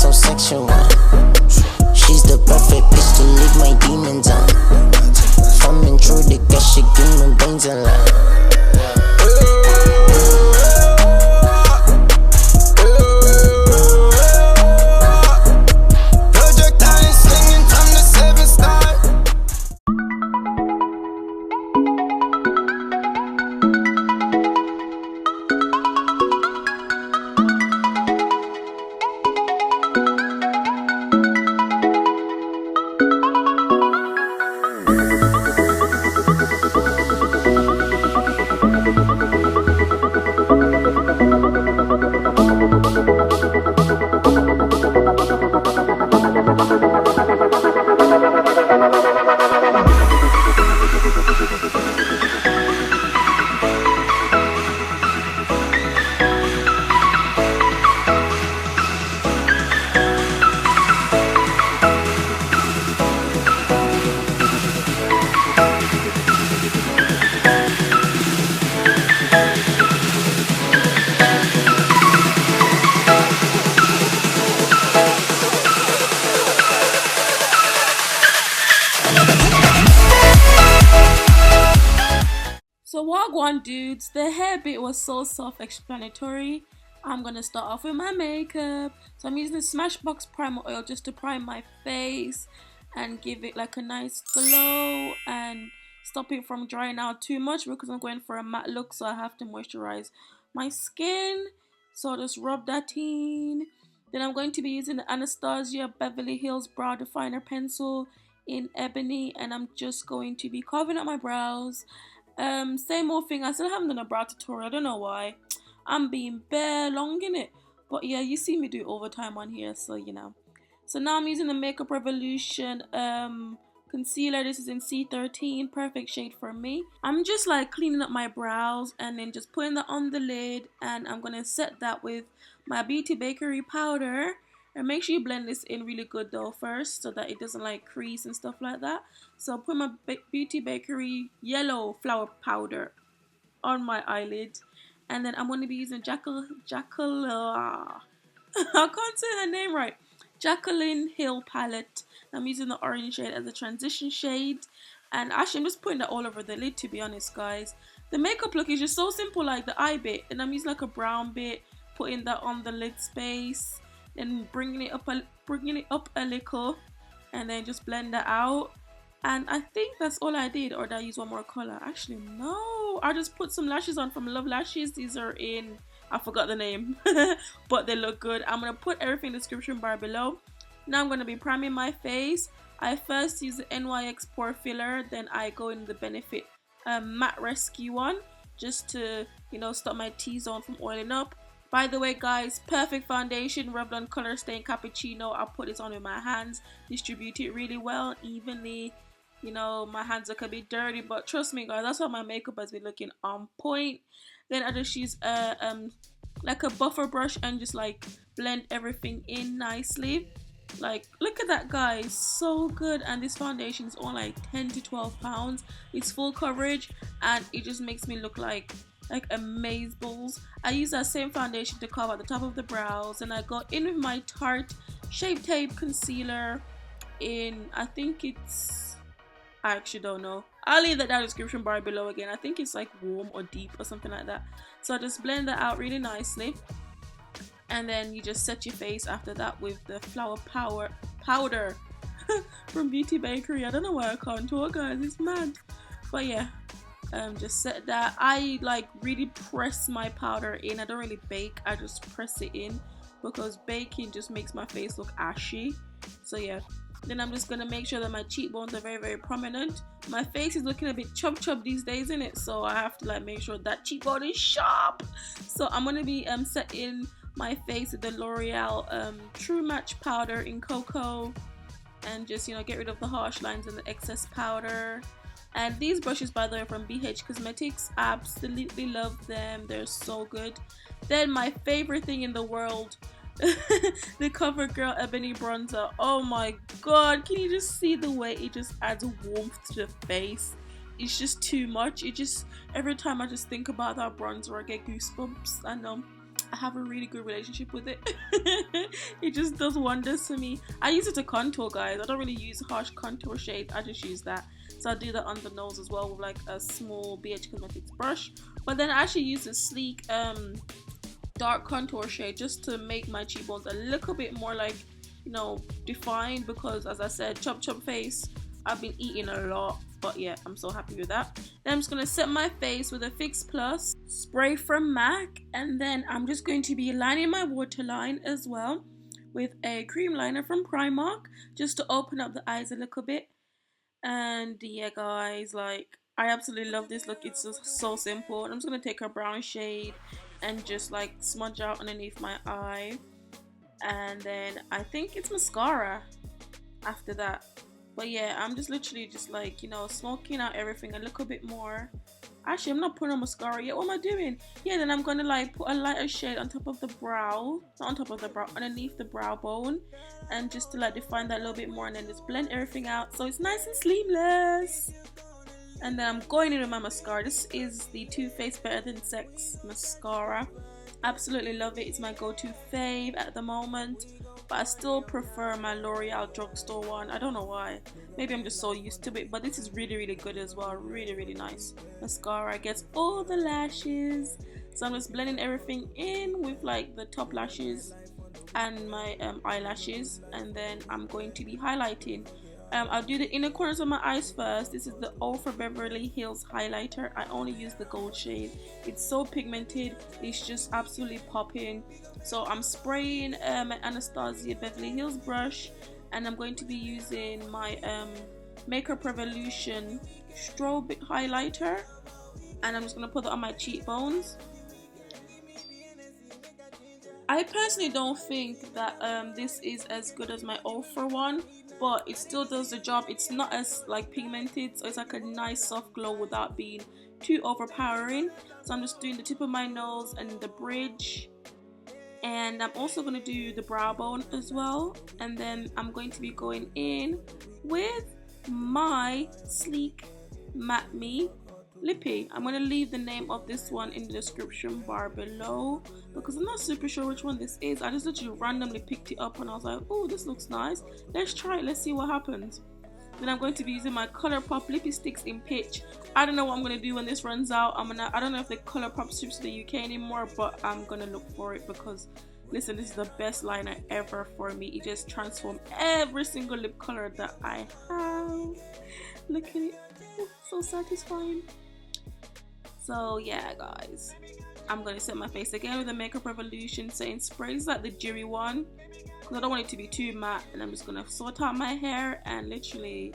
so sexual. She's the perfect bitch to leave my demons on. If I'm intruded, guess she give me brains a lot. So wagwan dudes, the hair bit was so self-explanatory. I'm gonna start off with my makeup. So I'm using the Smashbox primer oil just to prime my face and give it like a nice glow and stop it from drying out too much because I'm going for a matte look, so I have to moisturize my skin. So I'll just rub that in. Then I'm going to be using the Anastasia Beverly Hills Brow Definer Pencil in Ebony, and I'm just going to be covering up my brows. Same old thing, I still haven't done a brow tutorial, I don't know why. I'm being bare long in it. But yeah, you see me do overtime on here, so you know. So now I'm using the Makeup Revolution concealer. This is in C13, perfect shade for me. I'm just like cleaning up my brows and then just putting that on the lid, and I'm gonna set that with my Beauty Bakery powder. And make sure you blend this in really good though first, so that it doesn't like crease and stuff like that. So put my Beauty Bakery yellow flower powder on my eyelid, and then I'm going to be using I can't say her name right. Jacqueline Hill palette. I'm using the orange shade as a transition shade, and actually I'm just putting that all over the lid, to be honest guys. The makeup look is just so simple, like the eye bit, and I'm using like a brown bit, putting that on the lid space, and bringing it up a little, and then just blend that out. And I think that's all I did, or did I use one more color? Actually no, I just put some lashes on from Love Lashes. These are in, I forgot the name but they look good. I'm gonna put everything in the description bar below. Now I'm gonna be priming my face. I first use the NYX pore filler, then I go in the Benefit matte rescue one, just to, you know, stop my T-zone from oiling up. By the way guys, perfect foundation, Revlon Color Stain Cappuccino. I'll put this on with my hands, distribute it really well, evenly. You know, my hands are a bit dirty, but trust me guys, that's why my makeup has been looking on point. Then I just use like a buffer brush and just like blend everything in nicely. Like, look at that guys, so good. And this foundation is only like 10 to 12 pounds. It's full coverage and it just makes me look like amazeballs. I use that same foundation to cover the top of the brows, and I go in with my Tarte Shape Tape concealer in, I think it's, I actually don't know, I'll leave that down in the description bar below again. I think it's like warm or deep or something like that. So I just blend that out really nicely, and then you just set your face after that with the flower powder from Beauty Bakery. I don't know why I contour guys, it's mad. But yeah, just set that. I like really press my powder in. I don't really bake, I just press it in, because baking just makes my face look ashy. So yeah, then I'm just gonna make sure that my cheekbones are very, very prominent. My face is looking a bit chub these days, isn't it? So I have to like make sure that cheekbone is sharp. So I'm gonna be setting my face with the L'Oreal True Match powder in Cocoa, and just, you know, get rid of the harsh lines and the excess powder. And these brushes, by the way, from BH Cosmetics, absolutely love them, they're so good. Then my favorite thing in the world, the CoverGirl Ebony bronzer. Oh my god, can you just see the way it just adds warmth to the face? It's just too much. It just, every time I just think about that bronzer I get goosebumps. I know I have a really good relationship with it. It just does wonders for me. I use it to contour, guys. I don't really use harsh contour shade. I just use that. So I do that on the nose as well with like a small BH Cosmetics brush. But then I actually use a sleek dark contour shade just to make my cheekbones a little bit more like, you know, defined, because as I said, chub face, I've been eating a lot. But yeah, I'm so happy with that. Then I'm just going to set my face with a Fix Plus spray from MAC. And then I'm just going to be lining my waterline as well with a cream liner from Primark, just to open up the eyes a little bit. And yeah, guys, like, I absolutely love this look. It's just so simple. And I'm just going to take a brown shade and just like smudge out underneath my eye. And then I think it's mascara after that. But yeah, I'm just literally just like, you know, smoking out everything a little bit more. Actually, I'm not putting on mascara yet. What am I doing? Yeah, then I'm gonna like put a lighter shade on top of the brow, not on top of the brow, underneath the brow bone, and just to like define that a little bit more, and then just blend everything out so it's nice and seamless. And then I'm going in with my mascara. This is the Too Faced Better Than Sex mascara. Absolutely love it. It's my go-to fave at the moment, but I still prefer my L'Oreal drugstore one. I don't know why. Maybe I'm just so used to it, but this is really good as well. Really nice mascara. Gets all the lashes. So I'm just blending everything in with like the top lashes and my eyelashes, and then I'm going to be highlighting. I'll do the inner corners of my eyes first. This is the Ultra Beverly Hills highlighter. I only use the gold shade. It's so pigmented. It's just absolutely popping. So I'm spraying my Anastasia Beverly Hills brush, and I'm going to be using my Makeup Revolution strobe highlighter, and I'm just going to put it on my cheekbones. I personally don't think that this is as good as my Ultra one, but it still does the job. It's not as like pigmented, so it's like a nice soft glow without being too overpowering. So I'm just doing the tip of my nose and the bridge, and I'm also going to do the brow bone as well. And then I'm going to be going in with my sleek Matte Me Lippie. I'm going to leave the name of this one in the description bar below, because I'm not super sure which one this is. I just literally randomly picked it up and I was like, oh, this looks nice. Let's try it. Let's see what happens. Then I'm going to be using my ColourPop Lippie Stix in Pitch. I don't know what I'm going to do when this runs out. I don't know if the ColourPop ships to the UK anymore, but I'm going to look for it, because listen, this is the best liner ever for me. It just transforms every single lip color that I have. Look at it. Oh, so satisfying. So yeah, guys, I'm going to set my face again with the Makeup Revolution Setting Spray. It's like the dewy one, because I don't want it to be too matte. And I'm just going to sort out my hair, and literally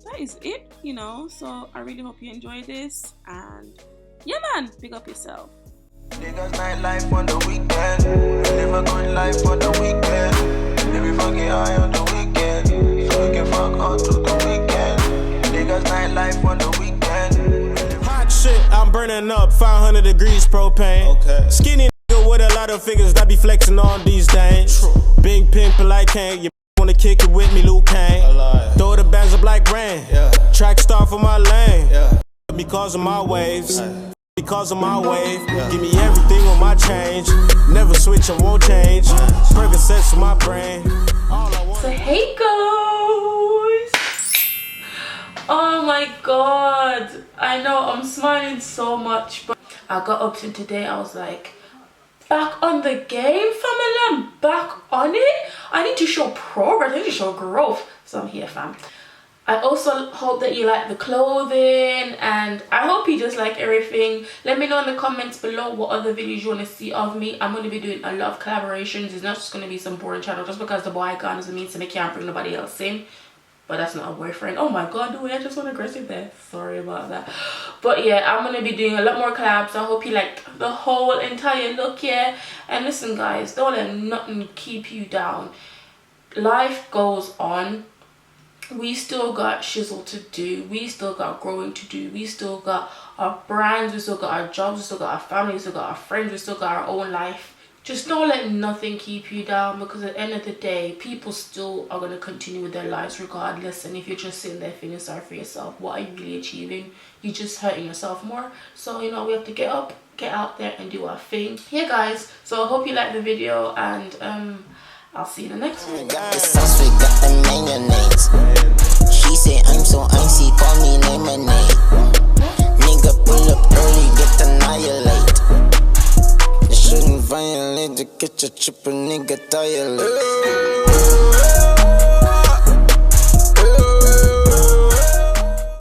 that is it, you know. So I really hope you enjoy this, and yeah, man, big up yourself. Niggas nightlife on the weekend, live a good life on the weekend. Maybe fucking high on the weekend, so we can fuck on to the weekend. Niggas nightlife on the weekend. Shit, I'm burning up 500 degrees propane. Okay. Skinny nigga with a lot of figures that be flexing on these days. True. Big pimpin' like Kane, you wanna kick it with me, Luke Kane. Throw the bands up like rain. Yeah. Track star for my lane. Yeah. Because of my waves. Because of my wave. Yeah. Give me everything on my change. Never switch, I won't change. Percocets for my brain. So hey guys. Oh my god, I know I'm smiling so much, but I got up to today. I was like, back on the game, family. I'm back on it. I need to show progress, I need to show growth. So I'm here, fam. I also hope that you like the clothing, and I hope you just like everything. Let me know in the comments below what other videos you want to see of me. I'm going to be doing a lot of collaborations. It's not just going to be some boring channel. Just because the boy gone doesn't mean I can't bring nobody else in. But that's not a boyfriend. Oh my god, the way I just went aggressive there. Sorry about that. But yeah, I'm going to be doing a lot more collabs. I hope you liked the whole entire look, yeah. And listen guys, don't let nothing keep you down. Life goes on. We still got shizzle to do. We still got growing to do. We still got our brands. We still got our jobs. We still got our family. We still got our friends. We still got our own life just don't let nothing keep you down, because at the end of the day, people still are going to continue with their lives regardless. And if you're just sitting there feeling sorry for yourself, what are you really achieving? You're just hurting yourself more. So, you know, we have to get up, get out there and do our thing. Yeah, guys, so I hope you liked the video, and I'll see you in the next one. The sauce we got the mayonnaise. She say I'm so icy, call me lemonade. Nigga pull up early, get annihilate. You shouldn't violate, to get your triple nigga dialect.